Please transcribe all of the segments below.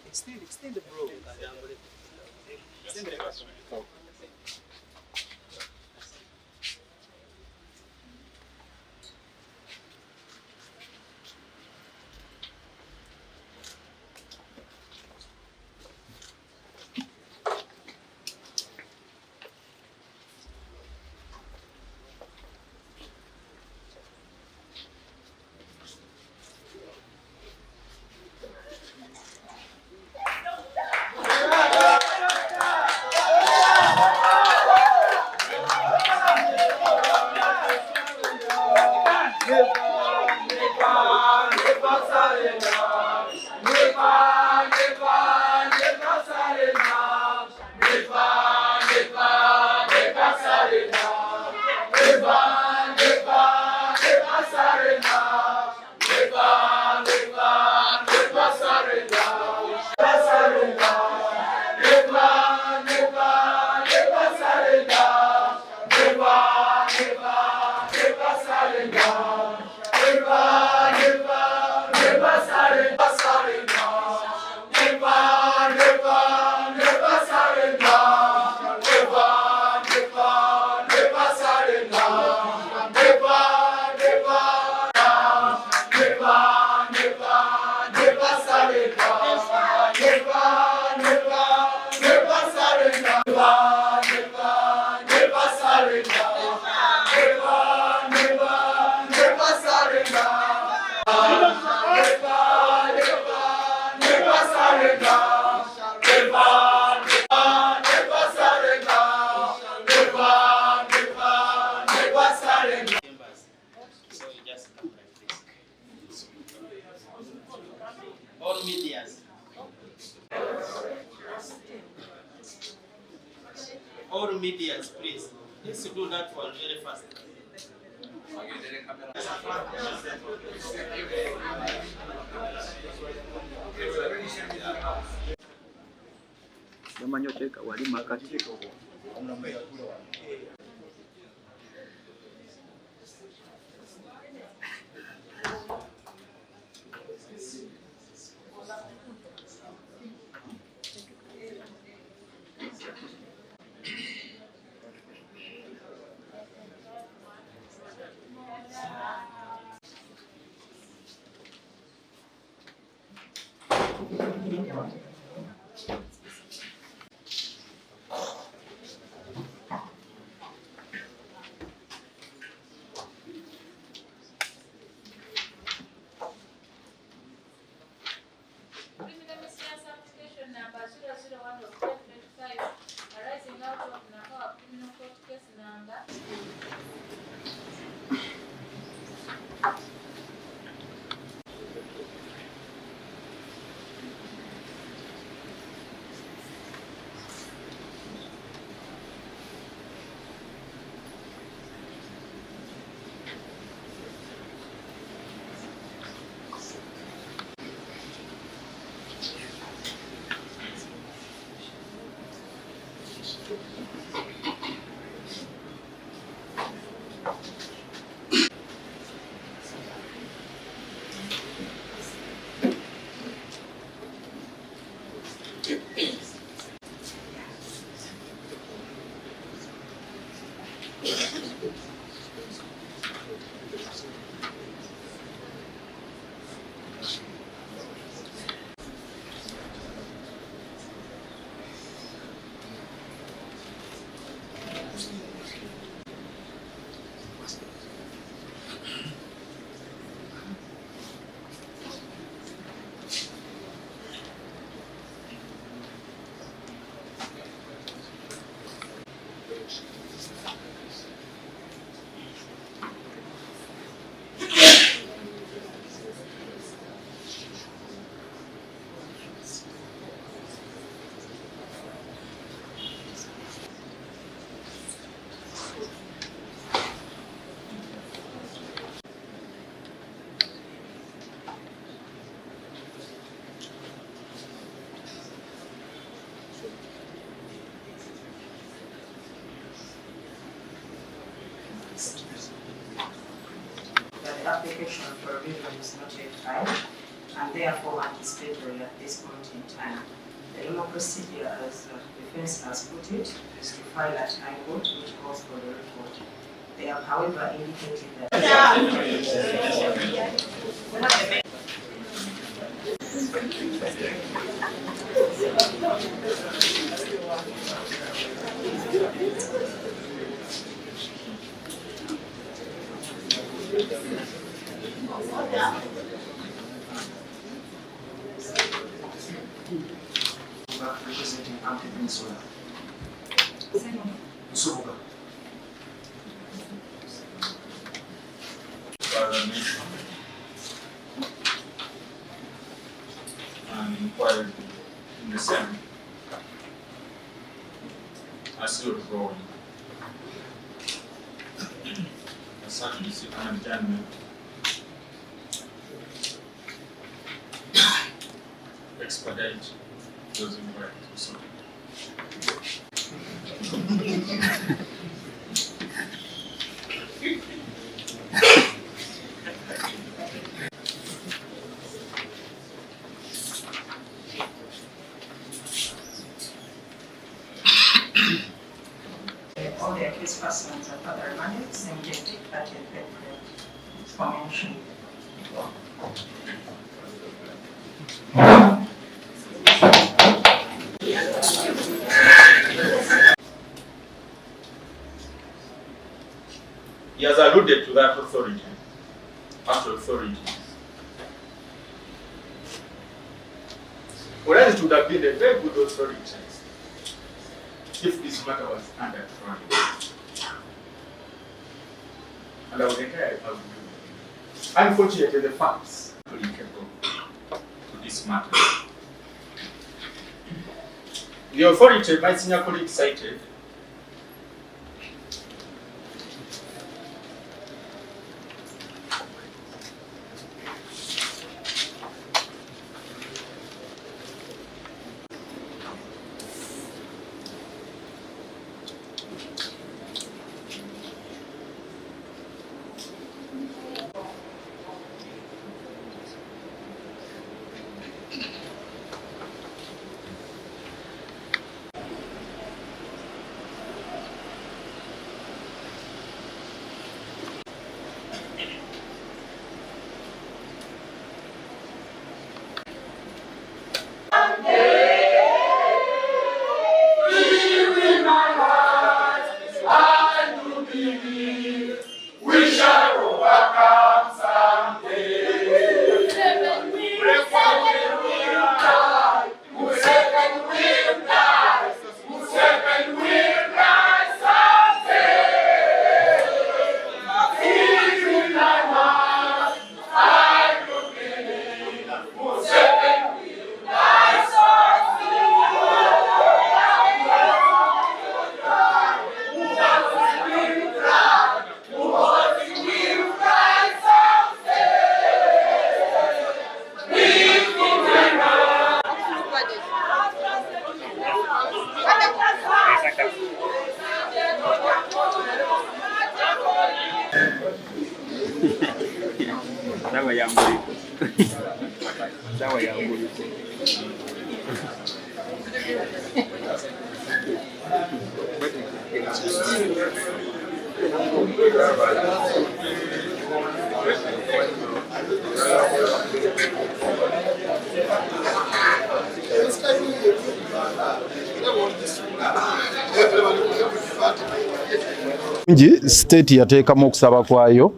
Extend the bro. Extend the person. All medias. All medias, please. Let's do that one very fast. Jamani yote walimu akati. application for review is not yet filed and therefore anticipatory at this point in time. The normal procedure, as defense has put it, is to file at high court, which calls for the report. They have, however, indicated that. Representing Anti-Peninsula. Subuga. And inquired in the same as still growing. As such, you see an adjournment. Expedite those inquiries also. All the accused persons are further remanded, same date, 30th April, for mention. He has alluded to that authority, actual authority. Whereas it would have been a very good authority if this matter was under trial. And I would entirely agree. Unfortunately, the facts are applicable to this matter. The authority, my senior colleague cited, Dawa ya mbuliko. Dawa ya mbuliko. State yateekamu okusaba kwayo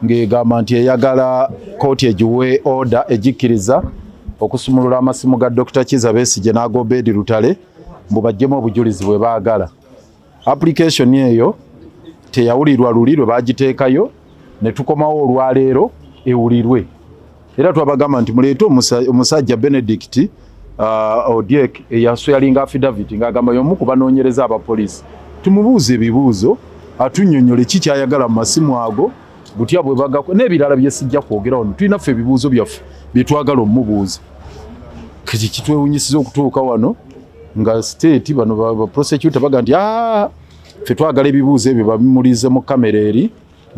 ng'egamba nti eyagala kooti egiwe order egikkiriza okusumulula amasimu ga Dr. Kizza Besigye n'ag'Obedi Lutale mbu baggyemu obujulizi bwe baagala. Application eyo teyawulirwa luli lwe bagiteekayo ne tukomawo olwaleero ewulirwe. Era twabagamba nti muleete omusajja Benedict Odiek eyasweyalinga affidavit ng'agamba y'omu ku banoonyereza abapoliisi. Tumubuuze ebibuuzo atunnyonnyole ki kyayagala mu masimu ago butya bwe bagako n'ebirala bye sijja kwogera wano. Tulina ffe ebibuuzo byaffe bye twagala omubuuza. Kiki kitwewunyisiza okutuuka wano nga state bano ba prosecutor baga nti ffe twagala ebibuuzo ebyo babimulize mu kamera eri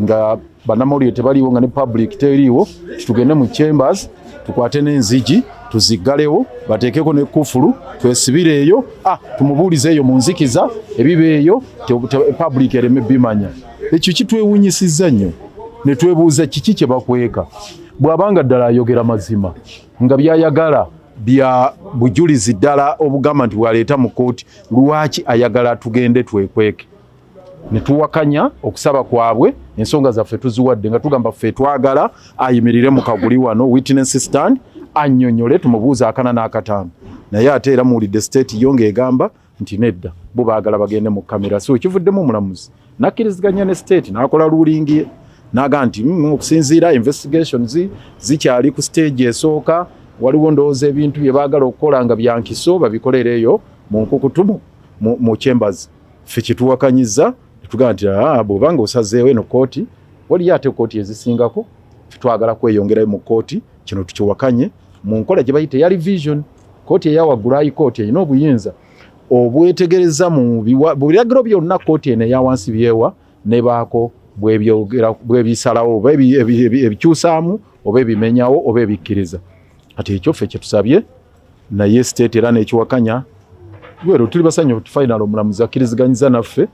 nga banamawulire tebaliwo nga ne public teriwo, tugende mu chambers tukwate n'enzigi tuziggalewo bateekeko ne kufulu twesibire eyo tumubuulize eyo mu nzikiza ebibeeyo public ereme bimanya. Ekyo kitwewunyisizza nnyo ne twebuuza kiki kye bakweka bw'abanga ddala ayogera mazima nga byayagala bya bujulizi ddala obugamba nti bwaleeta mu kooti lwaki ayagala tugende twekweke. Ne tuwakanya okusaba kwabwe ensonga zaffe tuziwadde nga tugamba ffe twagala ayimirire mu kaguli wano witness stand annyonnyole tumubuuza akana n'akataano naye ate era muwulidde state yo ng'egamba nti nedda bo baagala bagende mu kamera. So kivuddemu omulamuzi nakkiriziganya ne state n'akola ruling ye n'aga nti okusinziira investigations zikyali ku stage esooka waliwo ndowooza ebintu bye baagala okukola nga byankiso babikolera eyo mu nkukutu mu chambers. Ffe kituwakanyizza tugamba nti bw'obanga osazeewo eno kooti waliyo ate kooti ezisingako twagala kweyongerayo mu kooti kino tukiwakanye mu nkola gye bayita eya revision. Kooti eyawaggulu High Court erina obuyinza obwetegereza mu biragiro byonna kooti eno eyawansi byewa ne baako bwebisalawo oba ebikyusaamu oba ebimenyawo oba ebikkiriza. Kati ekyo ffe kyetusabye naye state era n'ekiwakanya lwero tuli basanyufu final omulamuzi akkiriziganyiza naffe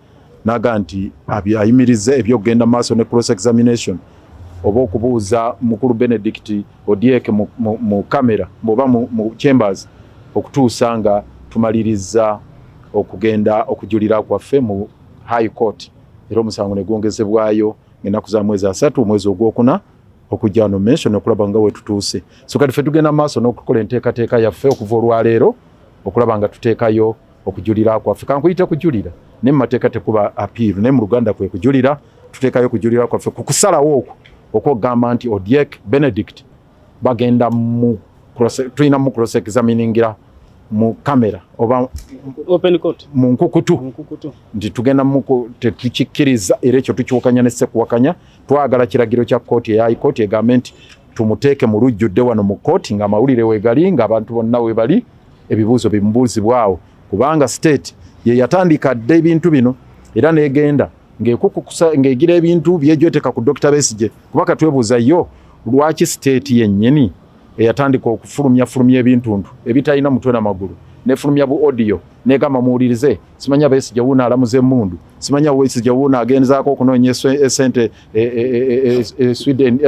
n'aga nti ayimirize ebyokugenda maaso ne cross examination oba okubuuza mukulu Benedict Odiek mu kamera oba mu chambers okutuusa nga tumaliriza okugenda okujulira kwaffe mu High Court. Era omusango ne gwongezebwayo ennaku za mwezi 3 omwezi ogwokuna okujja no mention okulaba nga we tutuuse. So kati ffe tugenda maaso n'okukola enteekateeka yaffe okuva olwaleero okulaba nga tuteekayo okujulira kwaffe. Kankuyita kujulira ne mu mateeka tekuba appeal ne mu Luganda kwe kujulira tuteekayo kujulira kwaffe ku kusalawo okugamba nti Odiek Benedict bagenda tulina mu cross examiningira mu kamera oba open court mu nkukutu nti tugenda tetukikkiriza era ekyo tukiwakanya ne sekuwakanya. Twagala kiragiro kya kooti eya High Court egamba nti tumuteeke mu lujjudde wano mu kooti nga amawulire weegali nga abantu bonna we bali ebibuuzo bimubuuzibwawo kubanga state ye yatandika dde ebintu bino era n'egenda ng'egira ebintu byejweteka ku Dr. Besigye kubaka twebuuza yo lwaki state yennyini eyatandika okufulumya ebintuntu ebitalina mutwe n'amagulu nefulumya bu audio negamba muwulirize simanya Besigye wuuna alamuze emmundu simanya Besigye wuuna agenzaako okunoonya esente Sweden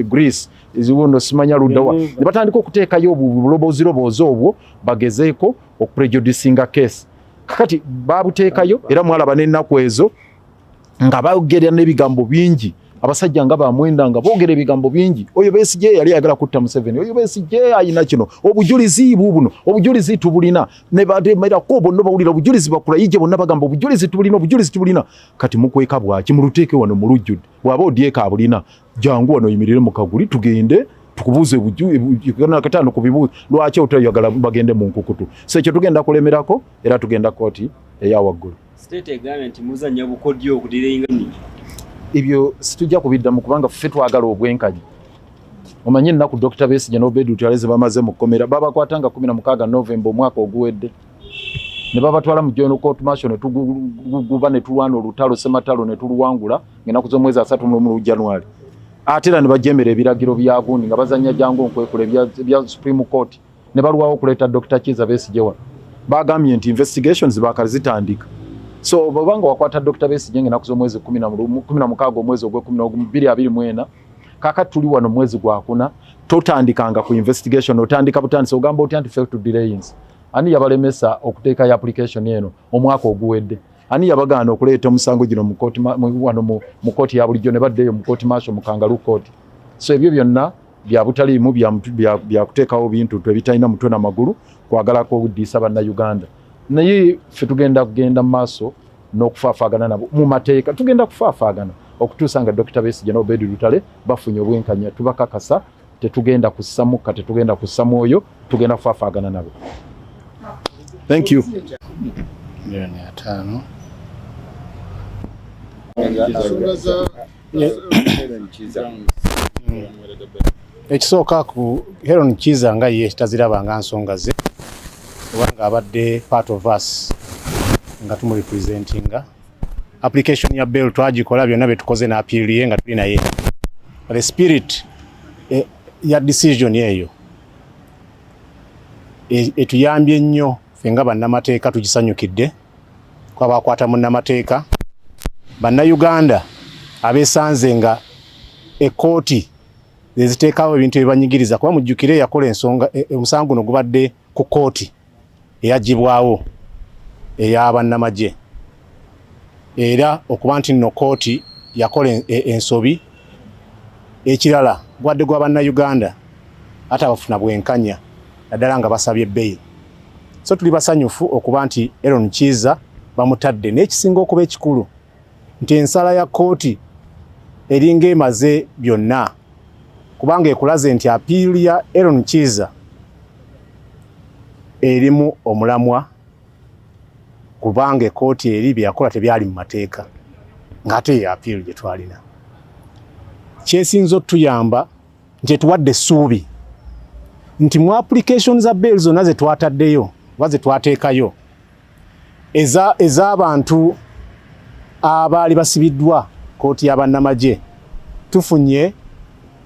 Greece eziwundo simanya luddawa ne batandika okuteekayo obuloboozi obwo bagezeeko okuprejudicinga case. Kakati babuteekayo era mwalaba n'ennaku ezo nga bagerera n'ebigambo bingi abasajja nga bamwenda nga boogera ebigambo bingi. Oyo Besigye yali ayagala kutta Museveni, oyo Besigye ayina kino obujulizi buno obujulizi tubulina ne bademerako bonna bawulira obujulizi bakula yije bonna bagamba obujulizi tubulina. Kati mukweka bwaki muluteeke wano mu lujjudde bw'aba Odieka abulina jangu wano yimirire mu kaguli tugende tukubuuze kataano ku bibuuzo lwaki otayagala bagende mu nkukutu. So ekyo tugenda kulemerako era tugenda kooti eya waggulu. State government muzanya bukodyo okudiringa ibyo situjja kubiddamu kubanga ffe twagala obwenkanyi. Omanyi ennaku Dr. Besigye n'Obedi Lutaleze bamaze mu kkomera babakwatanga 16 November omwaka oguwedde ne babatwala mu Joint Court Martial ne tuguba ne tulwana olutalo Sematalo ne tuluwangula ng'ennaku z'omwezi 3 mu January. Ate era ne bajemera ebiragiro bya gundi nga bazanya jangu nkwekule bya Supreme Court ne balwawo okuleeta Dr. Kizza Besigye wa bagambye nti investigations bakalizitandika. So babanga wakwata Dr. Besigye ng'ennaku z'omwezi 16 omwezi ogwe-12 kaka tuli wano mwezi gwa kuna totandikanga ku investigation otandika butandisa ogamba oti anti-effective delays. Ani yabalemesa okuteeka ya application eno omwaka oguwedde? Ani yabagaana okuleeta omusango gino mu kooti wano mu kooti ya bulijjo ne baddeyo mu kooti Martial mu Kangaroo Court. So ebyo byonna bya butaliimu bya kuteekawo bintu ebitalina mutwe n'amagulu kwagalako obuddiisa bannayuganda. Naye ffe tugenda kugenda mu maaso n'okufaafaagana nabo mu mateeka tugenda kufaafaagana okutuusa nga Dr. Besigye n'Obedi Lutale bafunye obwenkanya tubakakasa tetugenda kussamuka tetugenda kussamu oyo tugenda kufaafaagana nabo. Thank you. Ekisooka ku Helen Kizza nga ye tazirabanga nsonga ze kubanga abadde part of us nga tumurepresentinga application ya bail twagikola byonna betukoze na appeal ye nga tuli naye. The spirit ya decision yeyo etuyambye nnyo ffe nga bannamateeka tugisanyukidde kwabakwata munnamateeka bannayuganda abeesanze nga ekooti zeziteekawo ebintu ebibanyigiriza kuba mujjukire yakola ensonga omusango guno gubadde ku kooti eyagibwawo ey'abannamagye era okuba nti nno kooti yakola ensobi ekirala gwadde gwa bannayuganda ate abafuna bwenkanya naddala nga basabye bail. So tuli basanyufu okuba nti Aaron Kiiza bamutadde n'ekisinga okuba ekikulu nti ensala ya kooti eringa emaze byonna kubanga ekulaze nti appeal ya Aaron Kiiza erimu omulamwa kubanga ekooti eri byakola tebyali mu mateeka ng'ate ya appeal gye twalina. Kyesinza otuyamba nti etuwadde essuubi nti mu application za bail zonna ze twataddeyo oba ze twateekayo ez'abantu abaali basibiddwa kooti y'abannamagye tufunye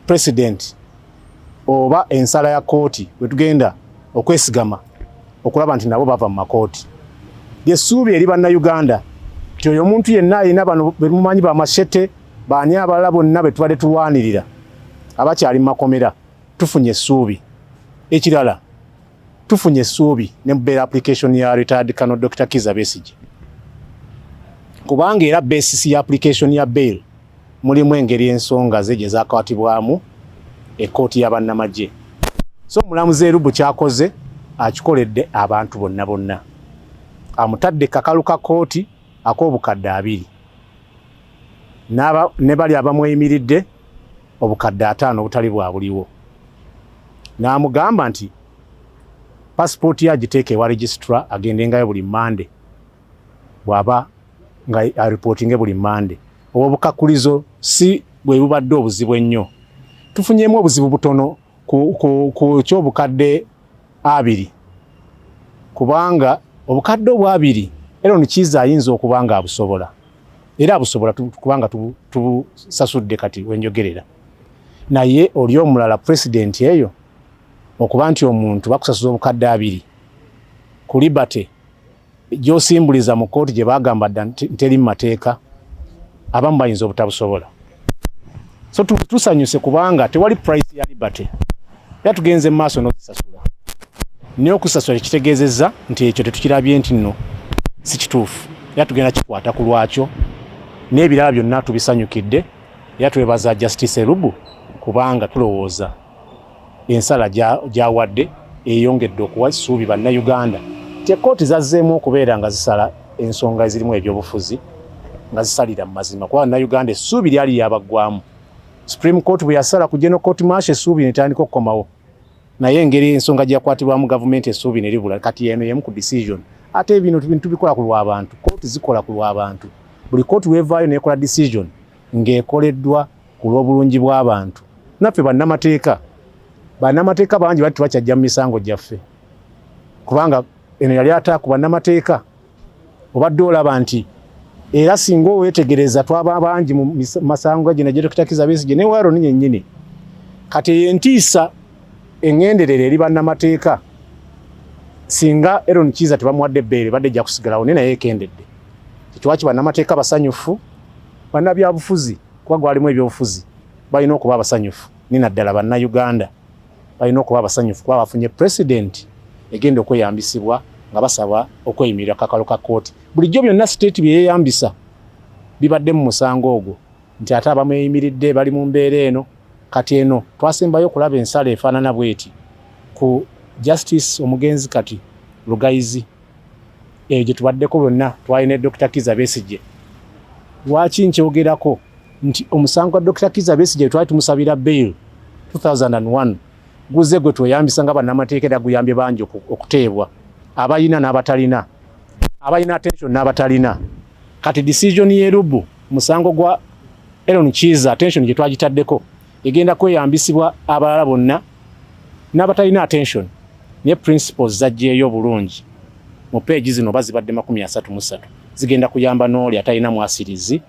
president oba ensala ya kooti we tugenda okwesigama okulaba nti nabo bava mu makooti. Lyessuubi eri bannayuganda nti oyo omuntu yenna alina bano bemumanyi bamashete baani abalala bonna be tubadde tulwanirira abakyali mu makomera tufunye essuubi. Ekirala tufunye essuubi ne bail application ya retired Colonel Dr. Kizza Besigye kubanga era basis ya application ya bail mulimu engeri ensonga ze gye zakwatibwamu ekooti y'abannamagye. So omulamuzi Erubu kyakoze akikoledde abantu bonna bonna amutadde kakalu ka kooti ak'obukadde 2 ne bali abamweyimiridde obukadde 5 obutali bwa buliwo. N'amugamba nti passport yagiteeke wa registrar agendengayo buli Monday bw'aba nga reportinge buli Monday. Obukakulizo si bwe bubadde obuzibu ennyo. Tufunyemu obuzibu butono ku ky'obukadde 2 kubanga obukadde obw2 Aaron Kiiza ayinza okubanga abusobola era abusobola kubanga tubusasudde kati wenjogerera naye oli omulala president eyo okuba nti omuntu bakusasuza obukadde 2 ku Liberty gy'osimbuliza mu kooti gye bagamba nteri mu mateeka abamu bayinza obutabusobola. So tusanyuse kubanga tewali price ya Liberty era tugenze mu maaso n'ozisasula niyo kusasula kitegeezezza nti ekyo tetukirabye nti nno si kituufu era tugenda kikwata ku lwakyo n'ebirala byonna tubisanyukidde era twebaza Justice Erubu kubanga tulowooza ensala gyawadde eyongedde okuwa essuubi bannayuganda nti ekooti zazzeemu okubeera nga zisala ensonga ezirimu ebyobufuzi nga zisalira mu mazima kuba bannayuganda essuubi lyali lyabaggwamu. Supreme Court bwe yasala ku General Court March essuubi netandika okukomawo naye engeri ensonga gyakwatibwamu gavumenti essuubi ne libula kati eno yemu ku decision. Ate bino tubikola ku lw'abantu, kooti zikola ku lw'abantu. Buli kooti weevaayo nekola decision ng'ekoleddwa ku lw'obulungi bw'abantu. Naffe bannamateeka bangi bati bakyajja mu misango gyaffe kubanga eno yali ataaku bannamateeka obadde olaba nti era singa oweetegereza twaba bangi mu masango gino gye Dr. Kizza Besigye ne Aaron nyennyini kati entiisa engenderere eri bannamateeka singa Aaron Kiiza tebamuwadde bail badde jja kusigalawo naye ekendedde kiwaki bannamateeka basanyufu bannabyabufuzi kuba gwalimu ebyobufuzi balina okuba abasanyufu ni naddala bannayuganda balina okuba abasanyufu kuba bafunye president egenda okweyambisibwa nga basaba okweyimirira kakalo ka kooti. Bulijjo byonna state byeyambisa bibadde mu musango ogwo nti ate abamweyimiridde bali mu mbeera eno kati eno twasembayo okulaba ensala efaanana bweti ku Justice omugenzi kati Lugayizi gye tubaddeko byonna twalina Dr. Kizza Besigye. Lwaki nkyogerako nti omusango gwa Dr. Kizza Besigye twali tumusabira bail 2001 guze gwe tweyambisa nga bannamateeka era guyambye bangi okuteebwa abayina n'abatalina abayina attention n'abatalina kati decision y'Erubu musango gwa Aaron Kiiza attention gye twagitaddeko egenda kweyambisibwa abalala bonna n'abatalina attention ne principles zajjeeyo bulungi mu page zino bazibadde 33 zigenda kuyamba n'oli atalina mwasirizi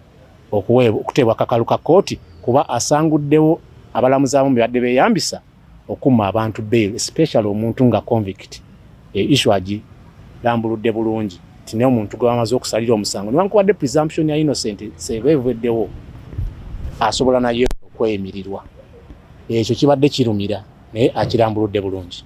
okuteebwa kakalu ka kooti kuba asanguddewo abalamuzi abamu bebadde beeyambisa okumma abantu bail, especially omuntu nga convict. Issue agirambuludde bulungi nti naye omuntu gwe bamaze okusalira omusango newankubadde presumption ya innocent seba eveddewo asobola naye okweyimirirwa. Ekyo kibadde kirumira naye akirambuludde bulungi.